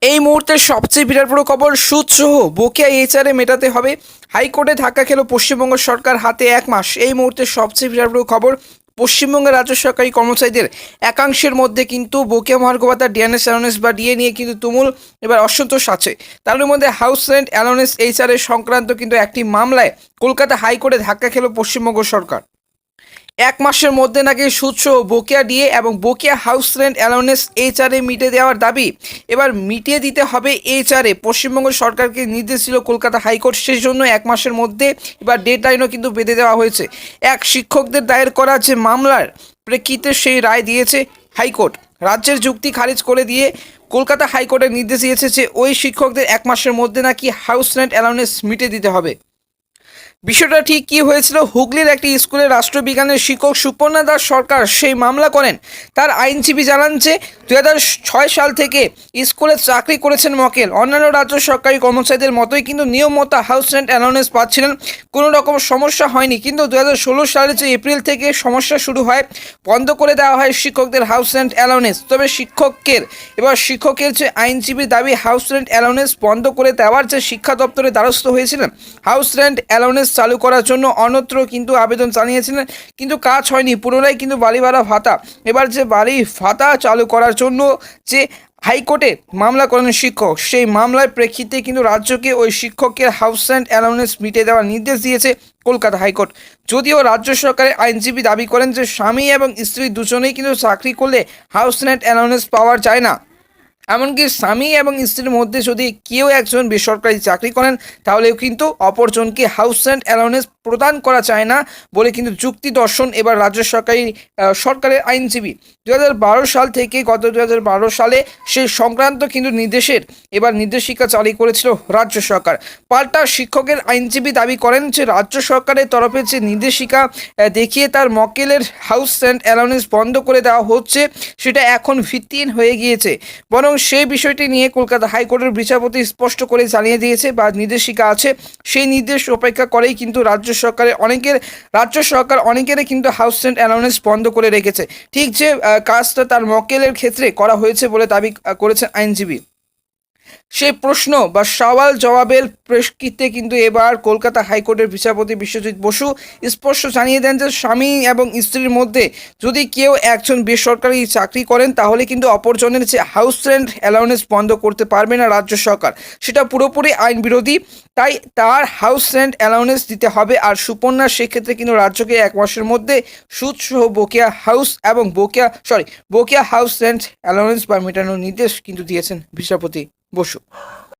এই মুহূর্তের সবচেয়ে বিরাট বড় খবর, সুদ সহ বকেয়া এইচআরএ মেটাতে হবে। হাইকোর্টে ধাক্কা খেল পশ্চিমবঙ্গ সরকার, হাতে 1 মাস। এই মুহূর্তের সবচেয়ে বিরাট বড় খবর, পশ্চিমবঙ্গের রাজ্য সরকারি কর্মচারীদের একাংশের মধ্যে কিন্তু বকেয়া মহার্ঘ ভাতা ডিএনএস অ্যালাউন্স বা ডিএ নিয়ে কিন্তু তুমুল এবার অসন্তোষ আছে। তার মধ্যে হাউস রেন্ট অ্যালাউন্স এইচআরএ সংক্রান্ত কিন্তু একটি মামলায় কলকাতা হাইকোর্টে ধাক্কা খেল পশ্চিমবঙ্গ সরকার। 1 মাসের মধ্যে নাকি সুদসহ বকেয়া ডিএ এবং বকেয়া হাউস রেন্ট অ্যালাউন্স এইচআরএ মিটিয়ে দেওয়ার দাবি এবার মিটিয়ে দিতে হবে। এইচআরএ পশ্চিমবঙ্গ সরকারকে নির্দেশ দিল কলকাতা হাইকোর্ট, সেই জন্য 1 মাসের মধ্যে এবার ডেডলাইনও কিন্তু বেঁধে দেওয়া হয়েছে। শিক্ষকদের দায়ের করা যে মামলার প্রেক্ষিতে সেই রায় দিয়েছে হাইকোর্ট। রাজ্যের যুক্তি খারিজ করে দিয়ে কলকাতা হাইকোর্টের নির্দেশ দিয়েছে যে ওই শিক্ষকদের 1 মাসের মধ্যে নাকি হাউস রেন্ট অ্যালাউন্স মিটিয়ে দিতে হবে। বিষয়টা ঠিক কী হয়েছিল, হুগলির একটি স্কুলের রাষ্ট্রবিজ্ঞানের শিক্ষক সুপর্ণা দাস সরকার সেই মামলা করেন। তার আইনজীবী জানান যে 2006 সাল থেকে স্কুলে চাকরি করেছেন মক্কেল। অন্যান্য রাজ্য সরকারি কর্মচারীদের মতোই কিন্তু নিয়ম মতো হাউস রেন্ট অ্যালাউন্স পাচ্ছিলেন, কোনো রকম সমস্যা হয়নি। কিন্তু 2016 সালের যে এপ্রিল থেকে সমস্যা শুরু হয়, বন্ধ করে দেওয়া হয় শিক্ষকদের হাউস রেন্ট অ্যালাউন্স। তবে শিক্ষকের যে আইনজীবীর দাবি, হাউস রেন্ট অ্যালাউন্স বন্ধ করে দেওয়ার যে শিক্ষা দপ্তরের দ্বারস্থ হয়েছিলেন, হাউস রেন্ট অ্যালাউন্স চালু করার জন্য অন্যত্র কিন্তু আবেদন জানিয়েছিলেন, কিন্তু কাজ হয়নি। পুনরায় কিন্তু বাড়ি ভাড়া ভাতা, এবার যে বাড়ি ভাতা চালু করার জন্য যে হাইকোর্টে মামলা করেন শিক্ষক, সেই মামলার প্রেক্ষিতে কিন্তু রাজ্যকে ওই শিক্ষকের হাউস রেন্ট অ্যালাউন্স মিটিয়ে দেওয়ার নির্দেশ দিয়েছে কলকাতা হাইকোর্ট। যদিও রাজ্য সরকারের আইনজীবী দাবি করেন যে স্বামী এবং স্ত্রী দুজনেই কিন্তু চাকরি করলে হাউস রেন্ট অ্যালাউন্স পাওয়া যায় না। এমনকি স্বামী এবং স্ত্রীর মধ্যে যদি কেউ একজন বেসরকারি চাকরি করেন, তাহলেও কিন্তু অপরজনকে হাউস রেন্ট অ্যালাউন্স প্রদান করা যায় না বলে কিন্তু যুক্তি দর্শন এবার রাজ্য সরকারের আইনজীবী। 2012 সাল থেকে গত 2012 সালে সেই সংক্রান্ত কিন্তু নির্দেশিকা জারি করেছিল রাজ্য সরকার। পাল্টা শিক্ষকের আইনজীবী দাবি করেন যে রাজ্য সরকারের তরফে যে নির্দেশিকা দেখিয়ে তার মক্কেলের হাউস রেন্ট অ্যালাউন্স বন্ধ করে দেওয়া হচ্ছে, সেটা এখন ভিত্তিহীন হয়ে গিয়েছে। বরং সেই বিষয়টি নিয়ে কলকাতা হাইকোর্টের বিচারপতি স্পষ্ট করে জানিয়ে দিয়েছে বা নির্দেশিকা আছে, সেই নির্দেশ উপেক্ষা করেই কিন্তু রাজ্য সরকার অনেকেরই কিন্তু হাউস রেন্ট অ্যালাউন্স বন্ধ করে রেখেছে। ঠিক যে কাজটা তার মক্কেলের ক্ষেত্রে করা হয়েছে বলে দাবি করেছেন আইনজীবী। সেই প্রশ্ন বা সওয়াল জবাবের প্রেক্ষিতে কিন্তু এবার কলকাতা হাইকোর্টের বিচারপতি বিশ্বজিৎ বসু স্পষ্ট জানিয়ে দেন যে স্বামী এবং স্ত্রীর মধ্যে যদি কেউ একজন বেসরকারি চাকরি করেন, তাহলে কিন্তু অপরজনের যে হাউস রেন্ট অ্যালাউন্স বন্ধ করতে পারবে না রাজ্য সরকার, সেটা পুরোপুরি আইন বিরোধী। তাই তার হাউস রেন্ট অ্যালাউন্স দিতে হবে। আর সুপর্ণা সেক্ষেত্রে কিন্তু রাজ্যকে 1 মাসের মধ্যে সুদসহ বকেয়া হাউস রেন্ট অ্যালাউন্স বা মেটানোর নির্দেশ কিন্তু দিয়েছেন বিচারপতি বসু।